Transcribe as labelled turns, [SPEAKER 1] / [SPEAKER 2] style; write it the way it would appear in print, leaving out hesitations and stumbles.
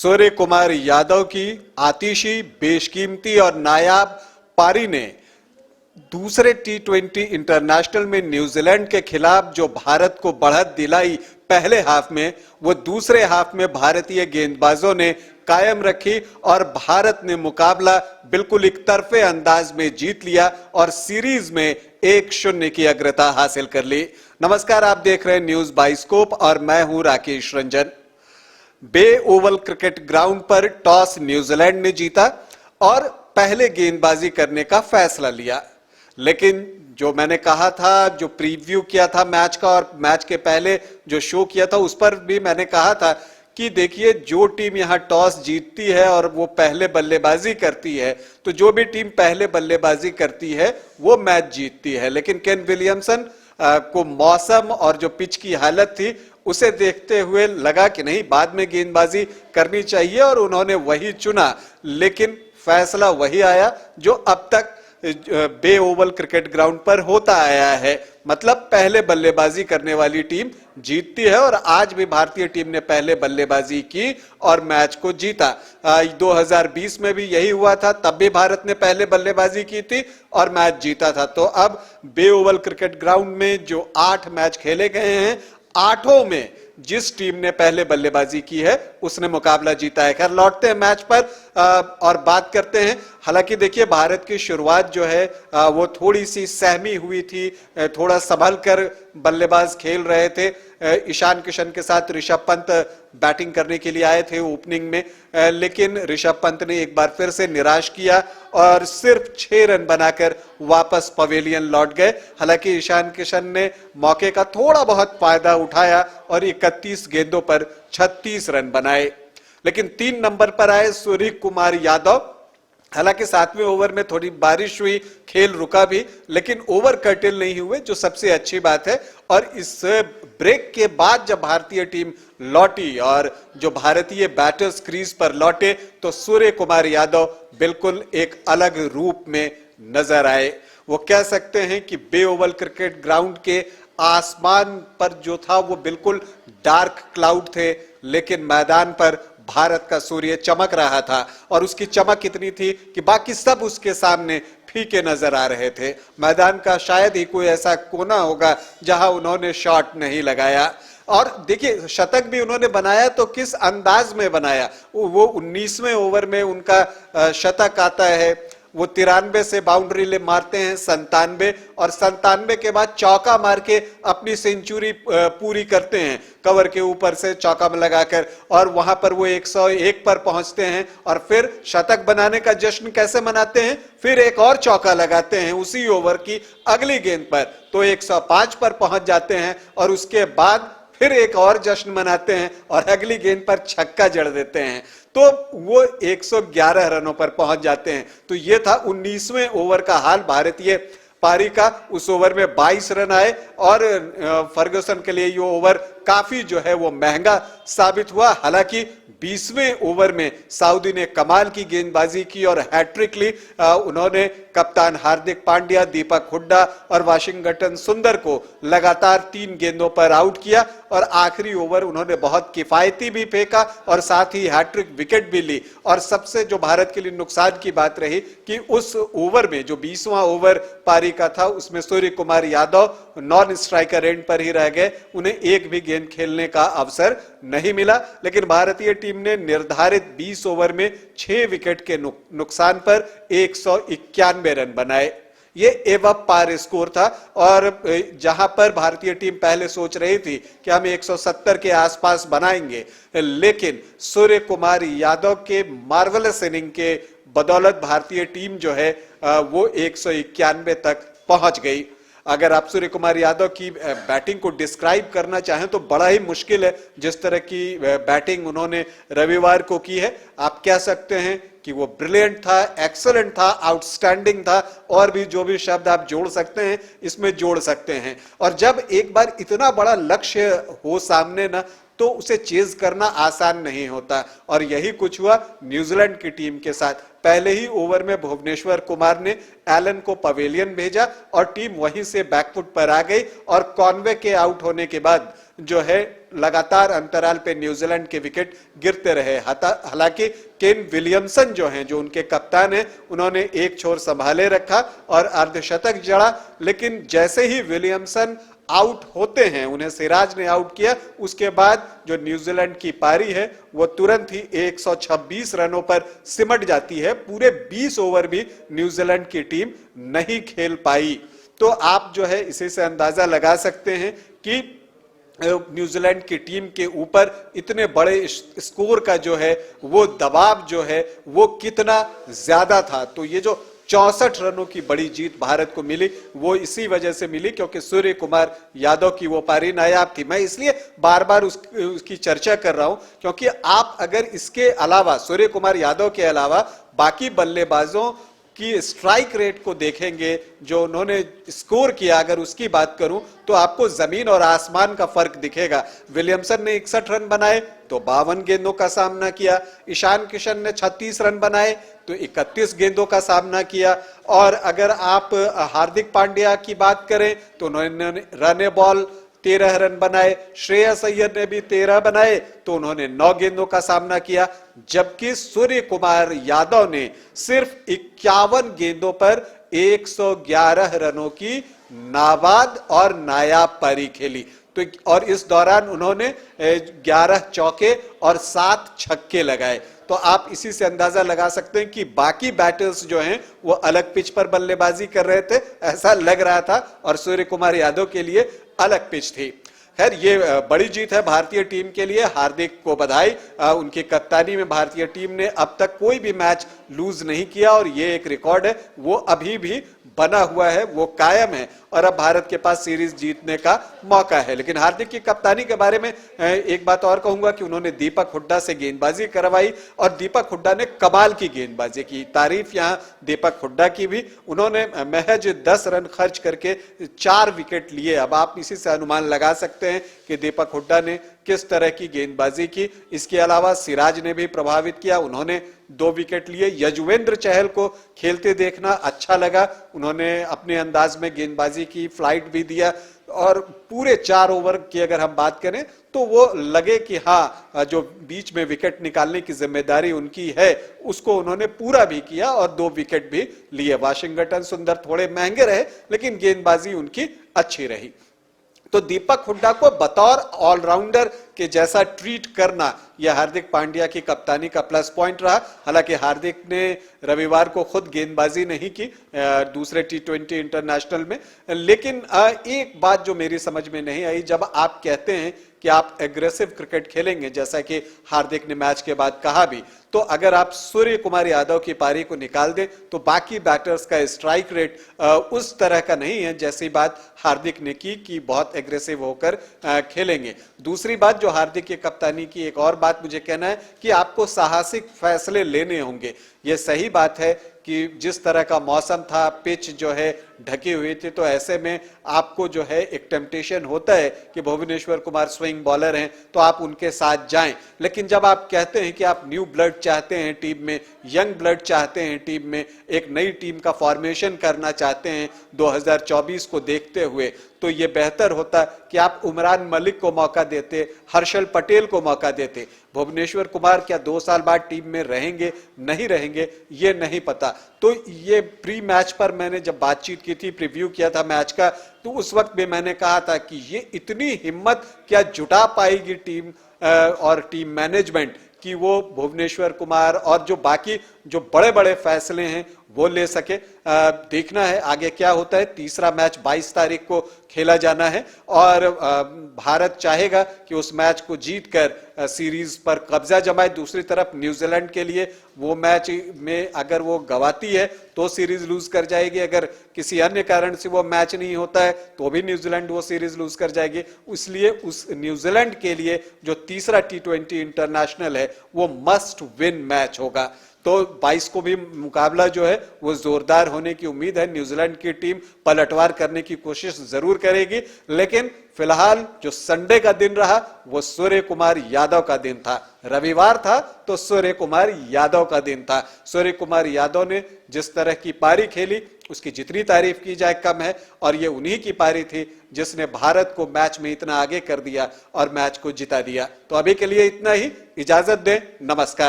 [SPEAKER 1] सूर्य कुमार यादव की आतिशी, बेशकीमती और नायाब पारी ने दूसरे टी20 इंटरनेशनल में न्यूजीलैंड के खिलाफ जो भारत को बढ़त दिलाई पहले हाफ में, वो दूसरे हाफ में भारतीय गेंदबाजों ने कायम रखी और भारत ने मुकाबला बिल्कुल एक तरफे अंदाज में जीत लिया और सीरीज में 1-0 की अग्रता हासिल कर ली। नमस्कार, आप देख रहे हैं न्यूज बाइस्कोप और मैं हूं Rakesh Ranjan. Bay Oval cricket ground पर टॉस न्यूजीलैंड ने जीता और पहले गेंदबाजी करने का फैसला लिया, लेकिन जो मैंने कहा था, जो प्रीव्यू किया था मैच का और मैच के पहले जो शो किया था उस पर भी मैंने कहा था कि देखिए, जो टीम यहां टॉस जीतती है और वो पहले बल्लेबाजी करती है, तो जो भी टीम पहले बल्लेबाजी करती है वो मैच जीतती है। लेकिन केन विलियमसन को मौसम और जो पिच की हालत थी उसे देखते हुए लगा कि नहीं, बाद में गेंदबाजी करनी चाहिए और उन्होंने वही चुना। लेकिन फैसला वही आया जो अब तक बे ओवल क्रिकेट ग्राउंड पर होता आया है, मतलब पहले बल्लेबाजी करने वाली टीम जीतती है और आज भी भारतीय टीम ने पहले बल्लेबाजी की और मैच को जीता। 2020 में भी यही हुआ था, तब भी भारत ने पहले बल्लेबाजी की थी और मैच जीता था। तो अब बे ओवल क्रिकेट ग्राउंड में जो 8 मैच खेले गए हैं, 8 में जिस टीम ने पहले बल्लेबाजी की है उसने मुकाबला जीता है। खैर, लौटते हैं मैच पर और बात करते हैं। हालांकि देखिए, भारत की शुरुआत जो है वो थोड़ी सी सहमी हुई थी, थोड़ा संभल कर बल्लेबाज खेल रहे थे। ईशान किशन के साथ ऋषभ पंत बैटिंग करने के लिए आए थे ओपनिंग में, लेकिन ऋषभ पंत ने एक बार फिर से निराश किया और सिर्फ 6 रन बनाकर वापस पवेलियन लौट गए। हालांकि ईशान किशन ने मौके का थोड़ा बहुत फायदा उठाया और 31 गेंदों पर 36 रन बनाए। लेकिन 3 नंबर पर आए सूर्य कुमार यादव। हालांकि 7वें ओवर में थोड़ी बारिश हुई, खेल रुका भी, लेकिन ओवर कर्टेल नहीं हुए, जो सबसे अच्छी बात है। और इस ब्रेक के बाद जब भारतीय टीम लौटी और जो भारतीय बैटर्स क्रीज पर लौटे, तो सूर्य कुमार यादव बिल्कुल एक अलग रूप में नजर आए। वो कह सकते हैं कि बे ओवल क्रिकेट ग्राउंड के आसमान पर जो था वो बिल्कुल डार्क क्लाउड थे, लेकिन मैदान पर भारत का सूर्य चमक रहा था और उसकी चमक इतनी थी कि बाकी सब उसके सामने फीके नजर आ रहे थे। मैदान का शायद ही कोई ऐसा कोना होगा जहां उन्होंने शॉट नहीं लगाया। और देखिए, शतक भी उन्होंने बनाया तो किस अंदाज में बनाया। वो 19वें ओवर में उनका शतक आता है। वो 93 से बाउंड्री ले मारते हैं 97 और 97 के बाद चौका मार के अपनी सेंचुरी पूरी करते हैं, कवर के ऊपर से चौका में लगाकर, और वहां पर वो 101 पर पहुंचते हैं और फिर शतक बनाने का जश्न कैसे मनाते हैं, फिर एक और चौका लगाते हैं उसी ओवर की अगली गेंद पर, तो 105 पर पहुंच जाते हैं और उसके बाद फिर एक और जश्न मनाते हैं और अगली गेंद पर छक्का जड़ देते हैं, तो वो 111 रनों पर पहुंच जाते हैं। तो ये था 19वें ओवर का हाल भारतीय पारी का। उस ओवर में 22 रन आए और फर्गुसन के लिए ये ओवर काफी जो है वो महंगा साबित हुआ। हालांकि 20वें ओवर में सऊदी ने कमाल की गेंदबाजी की और हैट्रिक ली। उन्होंने कप्तान हार्दिक पांड्या, दीपक हुड्डा और वाशिंगटन सुंदर को लगातार 3 गेंदों पर आउट किया और आखिरी ओवर उन्होंने बहुत किफायती भी फेंका और साथ ही हैट्रिक विकेट भी ली। और सबसे जो भारत के लिए नुकसान की बात रही कि उस ओवर में, जो 20वां ओवर पारी का था, उसमें Surya Kumar Yadav non striker end पर ही रह गए, उन्हें एक भी गेंद खेलने का अवसर नहीं मिला। लेकिन भारतीय टीम ने निर्धारित 20 ओवर में 6 विकेट के नुकसान पर 191 रन बनाए। ये एवं पार स्कोर था और जहां पर भारतीय टीम पहले सोच रही थी कि हम 170 के आसपास बनाएंगे, लेकिन सूर्य कुमार यादव के मार्वलस इनिंग के बदौलत भारतीय टीम जो है वो 191 तक पहुंच गई। अगर आप सूर्य कुमार यादव की बैटिंग को डिस्क्राइब करना चाहें तो बड़ा ही मुश्किल है। जिस तरह की बैटिंग उन्होंने रविवार को की है, आप कह सकते हैं कि वो ब्रिलियंट था, एक्सेलेंट था, आउटस्टैंडिंग था, और भी जो भी शब्द आप जोड़ सकते हैं इसमें जोड़ सकते हैं। और जब एक बार इतना बड़ा लक्ष्य हो सामने ना, तो उसे चेज करना आसान नहीं होता और यही कुछ हुआ न्यूजीलैंड की टीम के साथ। पहले ही ओवर में भुवनेश्वर कुमार ने एलन को पवेलियन भेजा और टीम वहीं से बैकफुट पर आ गई और कॉनवे के आउट होने के बाद जो है लगातार अंतराल पे न्यूजीलैंड के विकेट गिरते रहे। हालांकि केन विलियमसन जो हैं, जो उनके कप्तान हैं, उन्होंने एक छोर संभाले रखा और अर्धशतक जड़ा। लेकिन जैसे ही विलियमसन आउट होते हैं, उन्हें सिराज ने आउट किया, उसके बाद जो न्यूजीलैंड की पारी है वो तुरंत ही 126 रनों पर सिमट जाती है। पूरे 20 ओवर भी न्यूजीलैंड की टीम नहीं खेल पाई। तो आप जो है इसी से अंदाजा लगा सकते हैं कि न्यूजीलैंड की टीम के ऊपर इतने बड़े स्कोर का जो है वो दबाव जो है वो कितना ज्यादा था। तो ये जो 64 रनों की बड़ी जीत भारत को मिली, वो इसी वजह से मिली क्योंकि सूर्य कुमार यादव की वो पारी नायाब थी। मैं इसलिए बार बार उसकी चर्चा कर रहा हूं क्योंकि आप अगर इसके अलावा, सूर्य कुमार यादव के अलावा बाकी बल्लेबाजों की स्ट्राइक रेट को देखेंगे, जो उन्होंने स्कोर किया, अगर उसकी बात करूं तो आपको जमीन और आसमान का फर्क दिखेगा। विलियमसन ने 61 रन बनाए तो 52 गेंदों का सामना किया। ईशान किशन ने 36 रन बनाए तो 31 गेंदों का सामना किया। और अगर आप हार्दिक पांड्या की बात करें तो उन्होंने रन बॉल 13 रन बनाए। श्रेयस अय्यर ने भी 13 बनाए तो उन्होंने 9 गेंदों का सामना किया। जबकि सूर्य कुमार यादव ने सिर्फ 51 गेंदों पर 111 रनों की नाबाद और नायाब पारी खेली। तो और इस दौरान उन्होंने 11 चौके और 7 छक्के लगाए। तो आप इसी से अंदाजा लगा सकते हैं कि बाकी बैटर्स जो हैं वो अलग पिच पर बल्लेबाजी कर रहे थे, ऐसा लग रहा था, और सूर्य कुमार यादव के लिए अलग पिच थी। खैर, ये बड़ी जीत है भारतीय टीम के लिए। हार्दिक को बधाई। उनकी कप्तानी में भारतीय टीम ने अब तक कोई भी मैच लूज नहीं किया और ये एक रिकॉर्ड है, वो अभी भी बना हुआ है, वो कायम है और अब भारत के पास सीरीज जीतने का मौका है। लेकिन हार्दिक की कप्तानी के बारे में एक बात और कहूंगा कि उन्होंने दीपक हुड्डा से गेंदबाजी करवाई और दीपक हुड्डा ने कमाल की गेंदबाजी की। तारीफ यहां दीपक हुड्डा की भी। उन्होंने महज 10 रन खर्च करके 4 विकेट लिए। अब आप इसी से अनुमान लगा सकते हैं कि दीपक हुड्डा ने किस तरह की गेंदबाजी की। इसके अलावा सिराज ने भी प्रभावित किया, उन्होंने 2 विकेट लिए। यजुवेंद्र चहल को खेलते देखना अच्छा लगा, उन्होंने अपने अंदाज में गेंदबाजी की, फ्लाइट भी दिया और पूरे 4 ओवर की अगर हम बात करें तो वो लगे कि हाँ, जो बीच में विकेट निकालने की जिम्मेदारी उनकी है उसको उन्होंने पूरा भी किया और 2 विकेट भी लिए। वाशिंगटन सुंदर थोड़े महंगे रहे लेकिन गेंदबाजी उनकी अच्छी रही। तो दीपक हुड्डा को बतौर ऑलराउंडर के जैसा ट्रीट करना यह हार्दिक पांड्या की कप्तानी का प्लस पॉइंट रहा। हालांकि हार्दिक ने रविवार को खुद गेंदबाजी नहीं की दूसरे T20 इंटरनेशनल में। लेकिन एक बात जो मेरी समझ में नहीं आई, जब आप कहते हैं कि आप एग्रेसिव क्रिकेट खेलेंगे, जैसा कि हार्दिक ने मैच के बाद कहा भी, तो अगर आप सूर्य कुमार यादव की पारी को निकाल दें तो बाकी बैटर्स का स्ट्राइक रेट उस तरह का नहीं है जैसी बात हार्दिक ने की कि बहुत एग्रेसिव होकर खेलेंगे। दूसरी बात जो हार्दिक की कप्तानी की एक और बात मुझे कहना है कि आपको साहसिक फैसले लेने होंगे। ये सही बात है कि जिस तरह का मौसम था, पिच जो है ढकी हुई थी, तो ऐसे में आपको जो है एक टेम्पटेशन होता है कि भुवनेश्वर कुमार स्विंग बॉलर हैं तो आप उनके साथ जाएं। लेकिन जब आप कहते हैं कि आप न्यू ब्लड चाहते हैं टीम में, यंग ब्लड चाहते हैं टीम में, एक नई टीम का फॉर्मेशन करना चाहते हैं 2024 को देखते हुए, तो ये बेहतर होता कि आप उमरान मलिक को मौका देते, हर्षल पटेल को मौका देते। भुवनेश्वर कुमार क्या 2 साल बाद टीम में रहेंगे नहीं रहेंगे ये नहीं पता। तो ये प्री मैच पर मैंने जब बातचीत की थी, प्रीव्यू किया था मैच का, तो उस वक्त भी मैंने कहा था कि ये इतनी हिम्मत क्या जुटा पाएगी टीम और टीम मैनेजमेंट कि वो भुवनेश्वर कुमार और जो बाकी जो बड़े बड़े फैसले हैं वो ले सके। देखना है आगे क्या होता है। तीसरा मैच 22 तारीख को खेला जाना है और भारत चाहेगा कि उस मैच को जीतकर सीरीज पर कब्जा जमाए। दूसरी तरफ न्यूजीलैंड के लिए वो मैच में अगर वो गवाती है तो सीरीज लूज कर जाएगी, अगर किसी अन्य कारण से वो मैच नहीं होता है तो भी न्यूजीलैंड वो सीरीज लूज कर जाएगी। इसलिए उस न्यूजीलैंड के लिए जो तीसरा T20 इंटरनेशनल है वो मस्ट विन मैच होगा। तो 22 को भी मुकाबला जो है वो जोरदार होने की उम्मीद है। न्यूजीलैंड की टीम पलटवार करने की कोशिश जरूर करेगी, लेकिन फिलहाल जो संडे का दिन रहा वो सूर्य कुमार यादव का दिन था। रविवार था तो सूर्य कुमार यादव का दिन था। सूर्य कुमार यादव ने जिस तरह की पारी खेली उसकी जितनी तारीफ की जाए कम है, और ये उन्हीं की पारी थी जिसने भारत को मैच में इतना आगे कर दिया और मैच को जिता दिया। तो अभी के लिए इतना ही, इजाजत दें, नमस्कार।